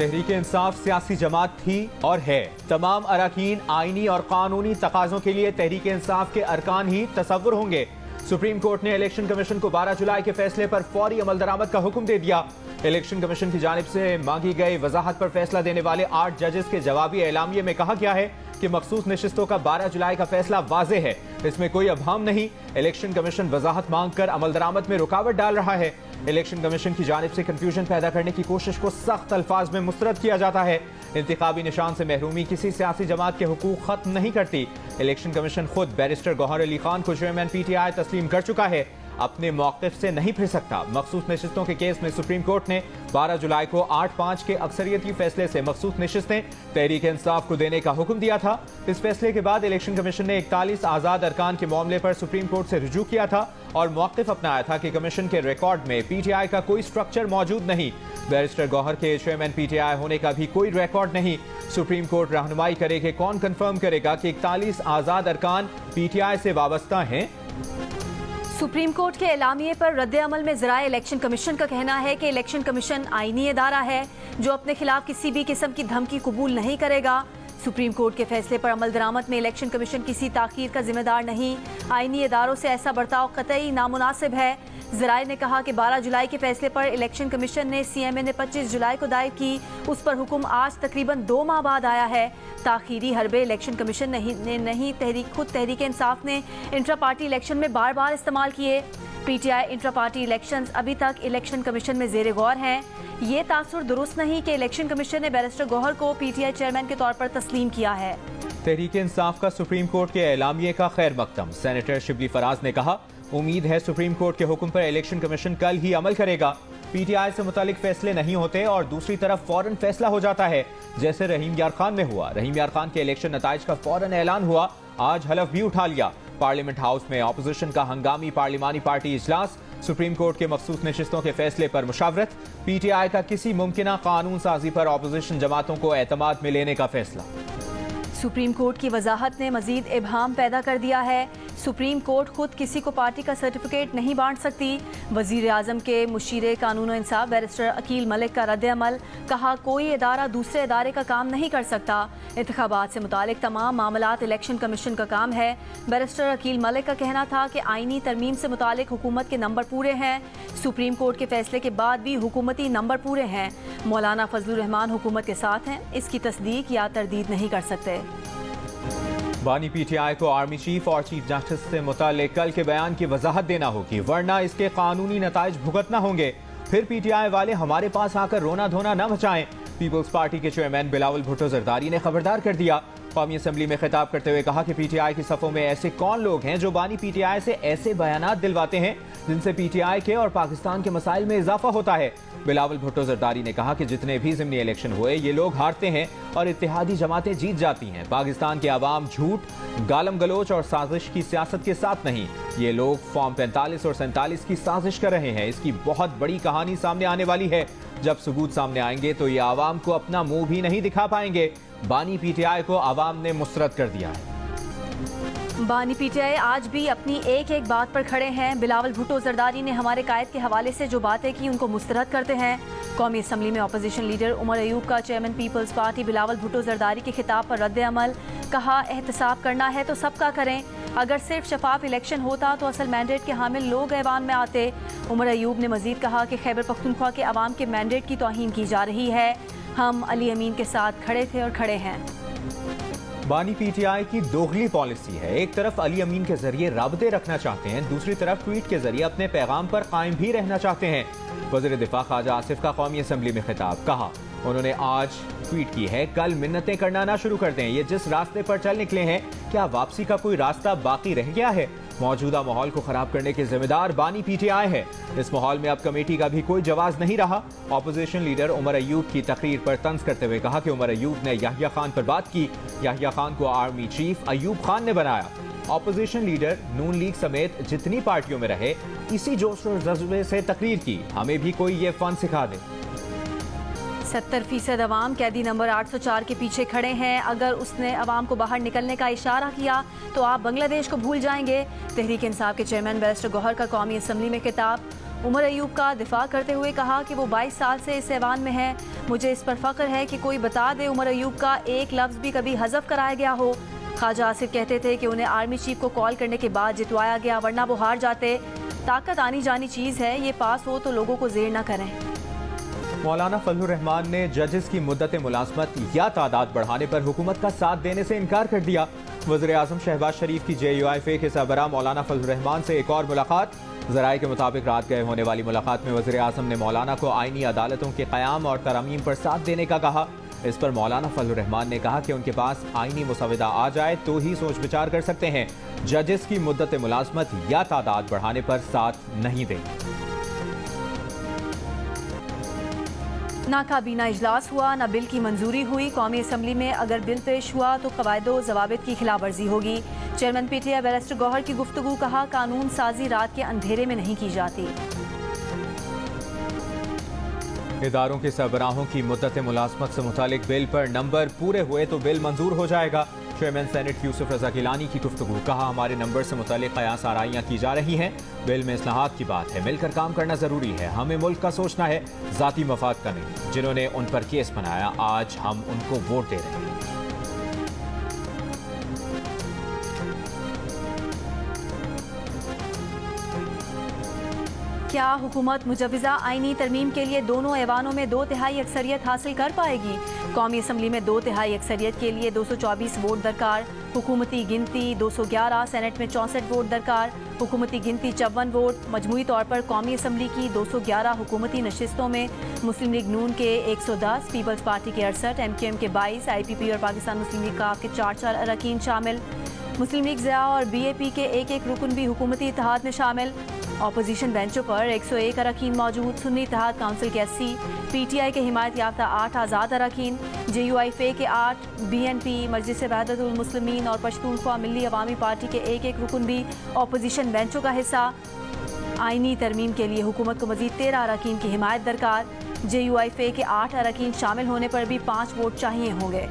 तहरीक इंसाफ सियासी जमात थी और है। तमाम अरकान आईनी और कानूनी तकाज़ों के लिए तहरीक इंसाफ के अरकान ही तसव्वुर होंगे। सुप्रीम कोर्ट ने इलेक्शन कमीशन को 12 जुलाई के फैसले पर फौरी अमल दरामद का हुक्म दे दिया। इलेक्शन कमीशन की जानिब से मांगी गई वजाहत पर फैसला देने वाले 8 जजेस के जवाबी एलामिये में कहा गया है कि मखसूस नशिस्तों का 12 जुलाई का फैसला वाज़े है, इसमें कोई अबहम नहीं। इलेक्शन कमीशन वजाहत मांगकर अमल दरामद में रुकावट डाल रहा है। इलेक्शन कमीशन की जानिब से कंफ्यूजन पैदा करने की कोशिश को सख्त अल्फाज में मुस्तरद किया जाता है। इंतखाबी निशान से महरूमी किसी सियासी जमात के हुकूक खत्म नहीं करती। इलेक्शन कमीशन खुद बैरिस्टर गौहर अली खान को चेयरमैन PTI तस्लीम कर चुका है, अपने मौक़िफ़ से नहीं फिर सकता। मखसूस नशिस्तों के केस में सुप्रीम कोर्ट ने 12 जुलाई को 8-5 के अक्सरियती फैसले से मखसूस नशिस्तें तहरीक इंसाफ को देने का हुक्म दिया था। इस फैसले के बाद इलेक्शन कमीशन ने 41 आज़ाद अरकान के मामले पर सुप्रीम कोर्ट से रुजू किया था और मौक़िफ़ अपनाया था कि कमीशन के रिकॉर्ड में PTI का कोई स्ट्रक्चर मौजूद नहीं। बैरिस्टर गौहर के चेयरमैन PTI होने का भी कोई रिकॉर्ड नहीं। सुप्रीम कोर्ट रहनुमाई करे कि कौन कंफर्म करेगा कि 41 आज़ाद अरकान PTI से वाबस्ता हैं। सुप्रीम कोर्ट के एलामिये पर रद्द अमल में ज़राए इलेक्शन कमीशन का कहना है कि इलेक्शन कमीशन आईनी इदारा है जो अपने खिलाफ किसी भी किस्म की धमकी कबूल नहीं करेगा। सुप्रीम कोर्ट के फैसले पर अमल दरामद में इलेक्शन कमीशन किसी ताख़ीर का जिम्मेदार नहीं। आईनी इदारों से ऐसा बर्ताव कतई नामुनासिब है। ज़राए ने कहा कि 12 जुलाई के फैसले पर इलेक्शन कमीशन ने CMA ने 25 जुलाई को दायर की, उस पर हुक्म आज तकरीबन 2 माह बाद आया है। ताख़ीरी हरबे इलेक्शन कमीशन खुद तहरीक इंसाफ ने इंट्रा पार्टी इलेक्शन में बार बार इस्तेमाल किए। PTI इंट्रा पार्टी इलेक्शन अभी तक इलेक्शन कमीशन में ज़ेर गौर हैं। ये तासुर दुरुस्त नहीं कि इलेक्शन कमीशन ने बैरिस्टर गौहर को PTI चेयरमैन के तौर पर तस्लीम किया है। तहरीक इंसाफ का सुप्रीम कोर्ट के एलामिये का खैर मकदम। सेनेटर शिबली फराज ने कहा, उम्मीद है सुप्रीम कोर्ट के हुक्म पर इलेक्शन कमीशन कल ही अमल करेगा। PTI से मुतालिक फैसले नहीं होते और दूसरी तरफ फौरन फैसला हो जाता है, जैसे रहीम यार खान में हुआ। रहीम यार खान के इलेक्शन नताइज का फौरन ऐलान हुआ, आज हलफ भी उठा लिया। पार्लियामेंट हाउस में अपोजिशन का हंगामी पार्लिमानी पार्टी इजलास, सुप्रीम कोर्ट के मखसूस नशिस्तों के फैसले पर मुशावरत, PTI का किसी मुमकिना कानून साजी पर अपोजिशन जमातों को एतमाद में लेने का फैसला। सुप्रीम कोर्ट की वजाहत ने मजीद इबहाम पैदा कर दिया है। सुप्रीम कोर्ट खुद किसी को पार्टी का सर्टिफिकेट नहीं बांट सकती। वजीर आजम के मुशीर कानून और इंसाफ बैरिस्टर अकील मलिक का रद्द अमल, कहा कोई इदारा दूसरे इदारे का काम नहीं कर सकता। इंतखाबात से मुतालिक तमाम मामलात इलेक्शन कमीशन का काम है। बैरिस्टर अकील मलिक का कहना था कि आईनी तरमीम से मुतालिक हुकूमत के नंबर पूरे हैं। सुप्रीम कोर्ट के फैसले के बाद भी हुकूमती नंबर पूरे हैं। मौलाना फजलुर रहमान हुकूमत के साथ हैं, इसकी तस्दीक या तरदीद नहीं कर सकते। बानी PTI को आर्मी चीफ और चीफ जस्टिस से मुताल्लिक कल के बयान की वजाहत देना होगी, वरना इसके कानूनी नताइज भुगतना होंगे। फिर PTI वाले हमारे पास आकर रोना धोना न मचाएं। पीपल्स पार्टी के चेयरमैन बिलावल भुट्टो जरदारी ने खबरदार कर दिया। कौमी असम्बली में खिताब करते हुए कहा कि PTI की सफ़ों में ऐसे कौन लोग हैं जो बानी PTI से ऐसे बयानात दिलवाते हैं जिनसे PTI के और पाकिस्तान के मसाइल में इजाफा होता है। बिलावल भुट्टो जरदारी ने कहा कि जितने भी ज़िमनी इलेक्शन हुए ये लोग हारते हैं और इत्तेहादी जमातें जीत जाती हैं। पाकिस्तान के अवाम झूठ, गालम गलोच और साजिश की सियासत के साथ नहीं, ये लोग फॉर्म 45 और 47 की साजिश कर रहे हैं। इसकी बहुत बड़ी कहानी सामने आने वाली है। जब सबूत सामने आएंगे तो ये आवाम को अपना मुंह भी नहीं दिखा पाएंगे। बानी PTI को आवाम ने मुस्तरद कर दिया है। बानी PTI आज भी अपनी एक एक बात पर खड़े हैं। बिलावल भुट्टो जरदारी ने हमारे कायद के हवाले से जो बातें की उनको मुस्तरद करते हैं। कौमी असम्बली में अपोजिशन लीडर उमर अयूब का chairman people's party Bilawal Bhutto Zardari के खिताब पर रद्द अमल, कहा एहतसाब करना है तो सबका करें। अगर सिर्फ शफाफ इलेक्शन होता तो असल मैंडेट के हामिल लोग ऐवान में आते। उमर अयूब ने मजीद कहा कि खैबर पख्तूनख्वा के अवाम के मैंडेट की तौहीन की जा रही है। हम अली अमीन के साथ खड़े थे और खड़े हैं। बानी PTI की दोगली पॉलिसी है। एक तरफ अली अमीन के जरिए राबते रखना चाहते हैं, दूसरी तरफ ट्वीट के जरिए अपने पैगाम पर कायम भी रहना चाहते हैं। वज़ीर दिफा ख्वाजा आसिफ का कौमी असम्बली में खिताब, कहा उन्होंने आज ट्वीट की है, कल मिन्नतें करना ना शुरू कर दें। ये जिस रास्ते पर चल निकले हैं, क्या वापसी का कोई रास्ता बाकी रह गया है? मौजूदा माहौल को खराब करने के जिम्मेदार बानी PTI है। इस माहौल में अब कमेटी का भी कोई जवाब नहीं रहा। अपोजिशन लीडर उमर अयूब की तकरीर पर तंज करते हुए कहा कि उमर अयूब ने याहिया खान पर बात की, याहिया खान को आर्मी चीफ अयूब खान ने बनाया। अपोजिशन लीडर नून लीग समेत जितनी पार्टियों में रहे, इसी जोश और जज्बे से तकरीर की। हमें भी कोई ये फन सिखा दे। 70% अवाम कैदी नंबर 804 के पीछे खड़े हैं। अगर उसने अवाम को बाहर निकलने का इशारा किया तो आप बांग्लादेश को भूल जाएंगे। तहरीक इंसाफ के चेयरमैन बैरिस्टर गौहर का कौमी असम्बली में खिताब, उमर अयूब का दिफा करते हुए कहा कि वो 22 साल से इस ऐवान में है। मुझे इस पर फख्र है कि कोई बता दे उमर अयूब का एक लफ्ज़ भी कभी हज़फ कराया गया हो। ख्वाजा आसिफ कहते थे कि उन्हें आर्मी चीफ को कॉल करने के बाद जितवाया गया, वरना वो हार जाते। ताकत आनी जानी चीज़ है, ये पास हो तो लोगों को ज़ेर न करें। मौलाना फजलुर रहमान ने जजेस की मुद्दत मुलाजमत या तादाद बढ़ाने पर हुकूमत का साथ देने से इनकार कर दिया। वज़ीर आज़म शहबाज शरीफ की JUIF के सरबराह मौलाना फजलुर रहमान से एक और मुलाकात। ज़राए के मुताबिक रात गए होने वाली मुलाकात में वज़ीर आज़म ने मौलाना को आईनी अदालतों के क़याम और तरमीम पर साथ देने का कहा। इस पर मौलाना फजलुर रहमान ने कहा कि उनके पास आईनी मुसविदा आ जाए तो ही सोच विचार कर सकते हैं। जजेस की मुद्दत मुलाजमत या तादाद बढ़ाने पर साथ नहीं देंगे। नाकाबीना इजलास हुआ, न बिल की मंजूरी हुई। कौमी असम्बली में अगर बिल पेश हुआ तो कवायदो ज़वाबित की खिलाफ वर्जी होगी। चेयरमैन PTI बैरिस्टर गौहर की गुफ्तगू, कहा कानून साजी रात के अंधेरे में नहीं की जाती। इदारों के सरबराहों की मुद्दत मुलाजमत से मुतालिक बिल पर नंबर पूरे हुए तो बिल मंजूर हो जाएगा। चेयरमैन सेनेट यूसुफ रजा गिलानी की गुफ्तगू, कहा हमारे नंबर से मुतालिक कयास आराइयाँ की जा रही हैं। बिल में इस्लाहात की बात है, मिलकर काम करना जरूरी है। हमें मुल्क का सोचना है, जाती मफाद का नहीं। जिन्होंने उन पर केस बनाया, आज हम उनको वोट दे रहे हैं। क्या हुकूमत मुजवज़ा आईनी तरमीम के लिए दोनों ऐवानों में 2/3 अक्सरियत हासिल कर पाएगी? कौमी असम्बली में 2/3 अक्सरियत के लिए 224 वोट दरकार। हुकूमती गिनती 211, सेनेट में 64 वोट दरकार। हुकूमती गिनती 54 वोट। मजमूई तौर पर कौमी असम्बली की 211 हुकूमती नशिस्तों में मुस्लिम लीग नून के 110, पीपल्स पार्टी के 68, MQM के 22, IPP और पाकिस्तान मुस्लिम लीग काफ के 4 अरकान शामिल। मुस्लिम लीग ज़िया और BAP के एक रुकन भी हुकूमती इत्तेहाद में शामिल। ऑपोजिशन बेंचों पर 101 अरकान मौजूद। सुन्नी इत्तेहाद काउंसिल के 80, PTI के हिमायत याफ्ता 8 आज़ाद अरकान, JUIF के 8, BNP, मजलिस वहदतुल मुस्लिमीन और पश्तूनख्वा मिल्ली अवामी पार्टी के एक रुकन भी ऑपोजिशन बेंचों का हिस्सा। आईनी तरमीम के लिए हुकूमत को मजीद 13 अरकान की हिमायत दरकार। JUIF के 8 अरकान शामिल होने पर भी 5 वोट चाहिए होंगे।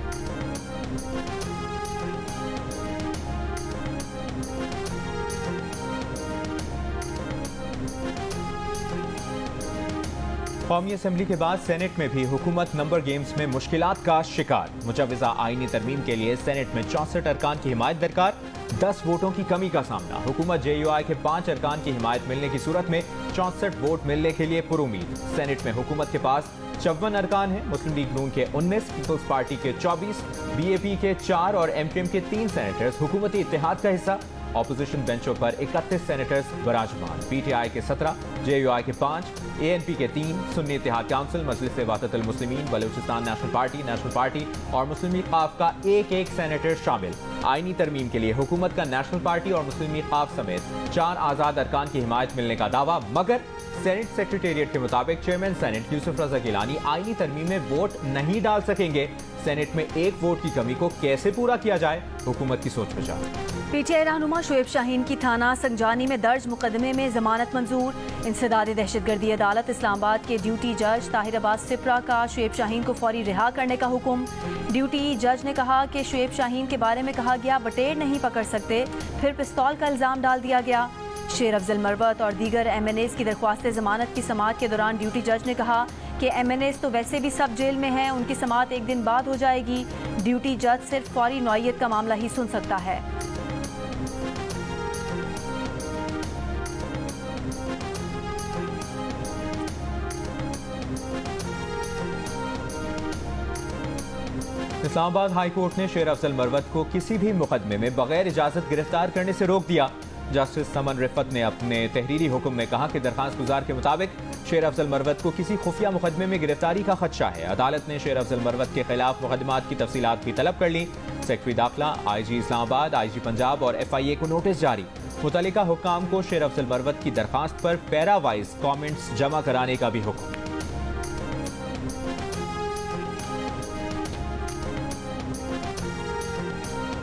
कौमी असम्बली के बाद सेनेट में भी हुकूमत नंबर गेम्स में मुश्किलात का शिकार। मुजवज़ा आईनी तरमीम के लिए सेनेट में 64 अरकान की हिमायत दरकार। 10 वोटों की कमी का सामना। हुकूमत JUI के 5 अरकान की हिमायत मिलने की सूरत में 64 वोट मिलने के लिए पुरुमीद। सेनेट में हुकूमत के पास 54 अरकान हैं। मुस्लिम लीग नून के 19, पीपल्स पार्टी के 24, BAP के 4 और MQM के 3 सेनेटर्स हुकूमती इत्तेहाद का हिस्सा। ऑपोजिशन बेंचों पर 31 सेनेटर्स बराजमान। PTI के 17, JUI के 5, ANP के 3, सुन्नी इत्तेहाद काउंसिल, मजलिस वहदतुल मुस्लिमीन, बलूचिस्तान नेशनल पार्टी और मुस्लिम लीग काफ का एक सेनेटर शामिल। आईनी तरमीम के लिए हुकूमत का नेशनल पार्टी और मुस्लिम लीग काफ समेत 4 आज़ाद अरकान की हिमायत मिलने का दावा, मगर सेनेट सेक्रेटेरिएट के मुताबिक चेयरमैन सेनेट यूसुफ रजा गिलानी आईनी तरमीम में वोट नहीं डाल सकेंगे। सेनेट में 1 वोट की कमी को कैसे पूरा किया जाए, हुकूमत की सोच विचार। PTI रहनुमा शोएब शाहीन की थाना संजानी में दर्ज मुकदमे में जमानत मंजूर। इंसदाद दहशतगर्दी अदालत इस्लामाबाद के ड्यूटी जज ताहिर अब्बास सिप्रा का शोएब शाहीन को फौरी रिहा करने का हुक्म। ड्यूटी जज ने कहा कि शोएब शाहीन के बारे में कहा गया बटेर नहीं पकड़ सकते, फिर पिस्तौल का इल्ज़ाम डाल दिया गया। शेर अफजल मरवत और दीगर MNAs की दरख्वास्त जमानत की समाअत के दौरान ड्यूटी जज ने कहा कि MNAs तो वैसे भी सब जेल में हैं, उनकी समाअत एक दिन बाद हो जाएगी। ड्यूटी जज सिर्फ फौरी नौयत का मामला ही सुन सकता है। इस्लामाबाद हाई कोर्ट ने शेर अफजल मरवत को किसी भी मुकदमे में बगैर इजाजत गिरफ्तार करने से रोक दिया। जस्टिस समन रिफत ने अपने तहरीरी हुक्म में कहा कि दरखास्त गुजार के मुताबिक शेर अफजल मरवत को किसी खुफिया मुकदमे में गिरफ्तारी का खदशा है। अदालत ने शेर अफजल मरवत के खिलाफ मुकदमात की तफसीलात भी तलब कर ली। सेक्रेटरी दाखिला, IG इस्लामाबाद, IG पंजाब और FIA को नोटिस जारी। मुतल्लिका हुक्काम को शेर अफजल मरवत की दरखास्त पर पैरावाइज कॉमेंट्स जमा कराने का भी हुक्म।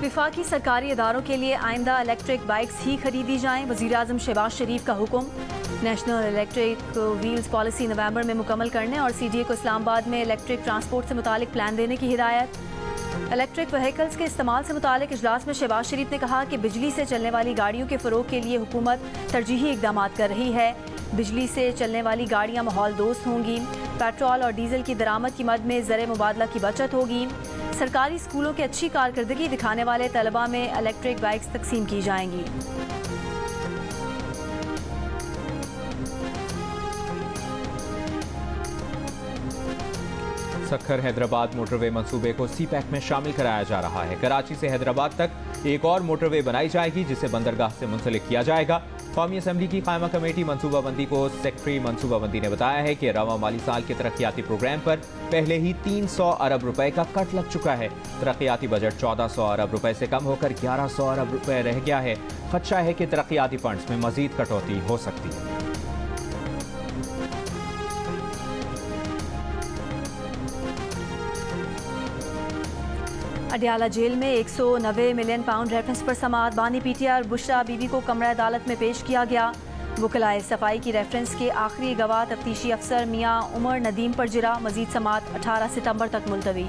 विफाकी सरकारी इदारों के लिए आइंदा इलेक्ट्रिक बाइक्स ही खरीदी जाएं। वज़ीर आज़म शहबाज शरीफ का हुक्म। नेशनल इलेक्ट्रिक व्हील्स पॉलिसी नवंबर में मुकम्मल करने और CDA को इस्लामाबाद में इलेक्ट्रिक ट्रांसपोर्ट से मुतालिक प्लान देने की हिदायत। इलेक्ट्रिक व्हीकल्स के इस्तेमाल से मुतालिक इजलास में शहबाज शरीफ ने कहा कि बिजली से चलने वाली गाड़ियों के फ़रोग के लिए हुकूमत तरजीही इकदाम कर रही है। बिजली से चलने वाली गाड़ियां माहौल दोस्त होंगी। पेट्रोल और डीजल की दरामद की मद में ज़र मुबादला की बचत होगी। सरकारी स्कूलों के अच्छी कारकर्दगी दिखाने वाले तलबा में इलेक्ट्रिक बाइक्स तकसीम की जाएंगी। सक्खर हैदराबाद मोटरवे मंसूबे को सीपैक में शामिल कराया जा रहा है। कराची से हैदराबाद तक एक और मोटरवे बनाई जाएगी जिसे बंदरगाह से मुंसलिक किया जाएगा। कौमी असम्बली की कायमा कमेटी मनसूबाबंदी को सेक्रेटरी मनसूबाबंदी ने बताया है कि रवा माली साल के तरक्याती प्रोग्राम पर पहले ही 300 अरब रुपए का कट लग चुका है। तरक्याती बजट 1400 अरब रुपए से कम होकर 1100 अरब रुपए रह गया है। खदशा है कि तरक्याती फंड्स में मजीद कटौती हो सकती है। अडियाला जेल में 190 मिलियन पाउंड रेफरेंस पर समाअत बानी पीटीआई और बुशरा बीबी को कमरा अदालत में पेश किया गया। वकलाए सफाई की रेफरेंस के आखिरी गवाह तफ्तीशी अफसर मियां उमर नदीम पर जिरा। मजीद समाअत 18 सितंबर तक मुलतवी।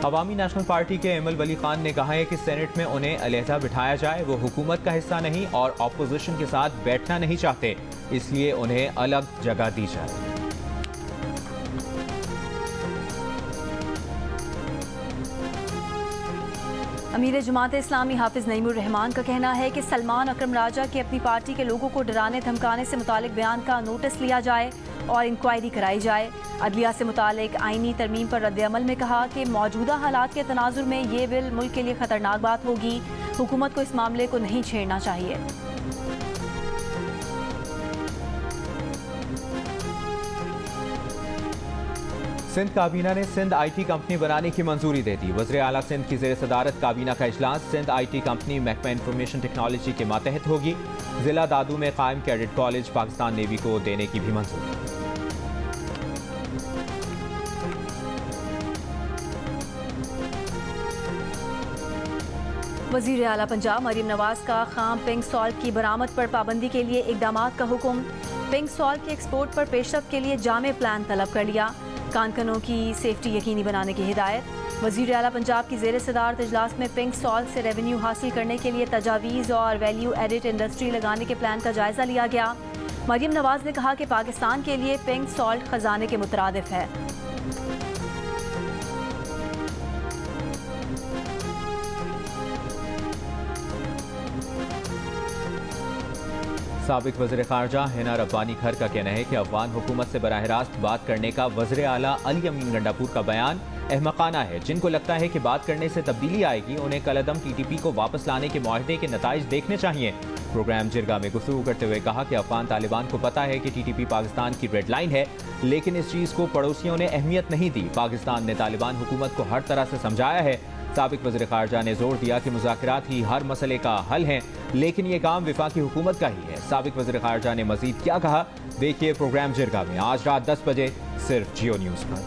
अवामी नेशनल पार्टी के एमल वली खान ने कहा है कि सेनेट में उन्हें अलहदा बिठाया जाए। वो हुकूमत का हिस्सा नहीं और ऑपोजिशन के साथ बैठना नहीं चाहते, इसलिए उन्हें अलग जगह दी जाए। अमीर जमात इस्लामी हाफिज नईमुर रहमान का कहना है कि सलमान अकरम राजा के अपनी पार्टी के लोगों को डराने धमकाने से मुतालिक बयान का नोटिस लिया जाए और इंक्वायरी कराई जाए। अदलिया से मुतालिक आईनी तरमीम पर रद्द-ए-अमल में कहा कि मौजूदा हालात के तनाजुर में ये बिल मुल्क के लिए खतरनाक बात होगी। हुकूमत को इस मामले को नहीं छेड़ना चाहिए। सिंध काबीना ने सिंध IT कंपनी बनाने की मंजूरी दे दी। वज़ीर आला सिंध की ज़ेर सदारत काबीना का इजलास सिंध IT कंपनी महकमा इंफॉर्मेशन टेक्नोलॉजी के मातहत होगी। जिला दादू में कायम कैडेट कॉलेज पाकिस्तान नेवी को देने की भी मंजूरी। वज़ीर आला पंजाब मरीम नवाज का खाम पिंक सॉल्ट की बरामद पर पाबंदी के लिए इकदामात का हुक्म। पिंक सॉल्ट के एक्सपोर्ट पर पेशरफ्त के लिए जामे प्लान तलब कर लिया। कानकनों की सेफ्टी यकीनी बनाने की हिदायत। वज़ीर आला पंजाब की ज़ेर सदारत इजलास में पिंक सॉल्ट से रेवेन्यू हासिल करने के लिए तजावीज़ और वैल्यू एडिट इंडस्ट्री लगाने के प्लान का जायजा लिया गया। मरीम नवाज ने कहा कि पाकिस्तान के लिए पिंक सॉल्ट खजाने के मुतरादिफ है। साबिक वज़ीर ख़ारजा हिना रब्बानी खर का कहना है कि अफ़गान हुकूमत से बराह रास्त बात करने का वज़ीर आला अली अमीन गंडापुर का बयान अहमकाना है। जिनको लगता है कि बात करने से तब्दीली आएगी, उन्हें कलअदम TTP को वापस लाने के मुआहदे के नताइज देखने चाहिए। प्रोग्राम जिरगा में गुफ्तगू करते हुए कहा कि अफ़गान तालिबान को पता है कि TTP पाकिस्तान की रेड लाइन है, लेकिन इस चीज़ को पड़ोसियों ने अहमियत नहीं दी। पाकिस्तान ने तालिबान हुकूमत को हर तरह से समझाया है। साबिक वज़ीर ख़ारजा ने जोर दिया कि मुज़ाकरात ही हर मसले का हल है, लेकिन ये काम विफाकी हुकूमत का ही है। साबिक वज़ीर ख़ारजा ने मज़ीद क्या कहा, देखिए प्रोग्राम जिरगा में आज रात 10 बजे सिर्फ जियो न्यूज़ पर।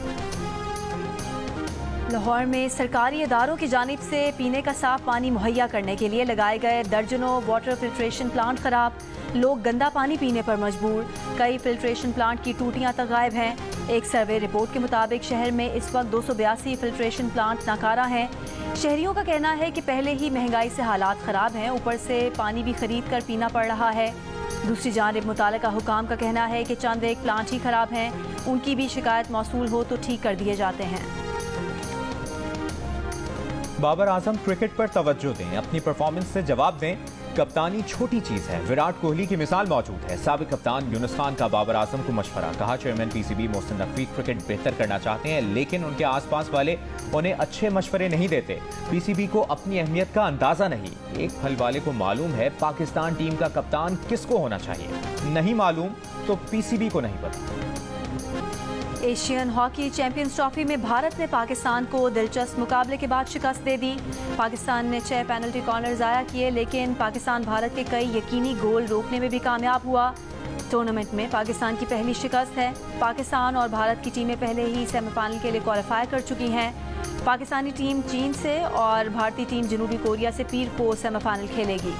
लाहौर में सरकारी इदारों की जानिब से पीने का साफ पानी मुहैया करने के लिए लगाए गए दर्जनों वाटर फिल्ट्रेशन प्लांट खराब। लोग गंदा पानी पीने पर मजबूर। कई फिल्ट्रेशन प्लांट की टूटियां तक गायब हैं। एक सर्वे रिपोर्ट के मुताबिक शहर में इस वक्त 282 फिल्ट्रेशन प्लांट नाकारा हैं। शहरियों का कहना है कि पहले ही महंगाई से हालात ख़राब हैं, ऊपर से पानी भी खरीद कर पीना पड़ रहा है। दूसरी जानिब मुतालिका हुकाम का कहना है कि चंद एक प्लांट ही खराब हैं, उनकी भी शिकायत मौसूल हो तो ठीक कर दिए जाते हैं। बाबर आजम क्रिकेट पर तवज्जो दें, अपनी परफॉर्मेंस से जवाब दें। कप्तानी छोटी चीज है, विराट कोहली की मिसाल मौजूद है। साबिक कप्तान यूनुस खान का बाबर आजम को मशवरा। कहा chairman PCB Mohsin Naqvi cricket बेहतर करना चाहते हैं, लेकिन उनके आसपास वाले उन्हें अच्छे मशवरे नहीं देते। PCB को अपनी अहमियत का अंदाजा नहीं। एक फल वाले को मालूम है पाकिस्तान टीम का कप्तान किसको होना चाहिए, नहीं मालूम तो PCB को नहीं पता। एशियन हॉकी चैंपियंस ट्रॉफी में भारत ने पाकिस्तान को दिलचस्प मुकाबले के बाद शिकस्त दे दी। पाकिस्तान ने 6 पेनल्टी कॉर्नर ज़ाया किए, लेकिन पाकिस्तान भारत के कई यकीनी गोल रोकने में भी कामयाब हुआ। टूर्नामेंट में पाकिस्तान की पहली शिकस्त है। पाकिस्तान और भारत की टीमें पहले ही सेमीफाइनल के लिए क्वालिफाई कर चुकी हैं। पाकिस्तानी टीम चीन से और भारतीय टीम जनूबी कोरिया से पीर को सेमीफाइनल खेलेगी।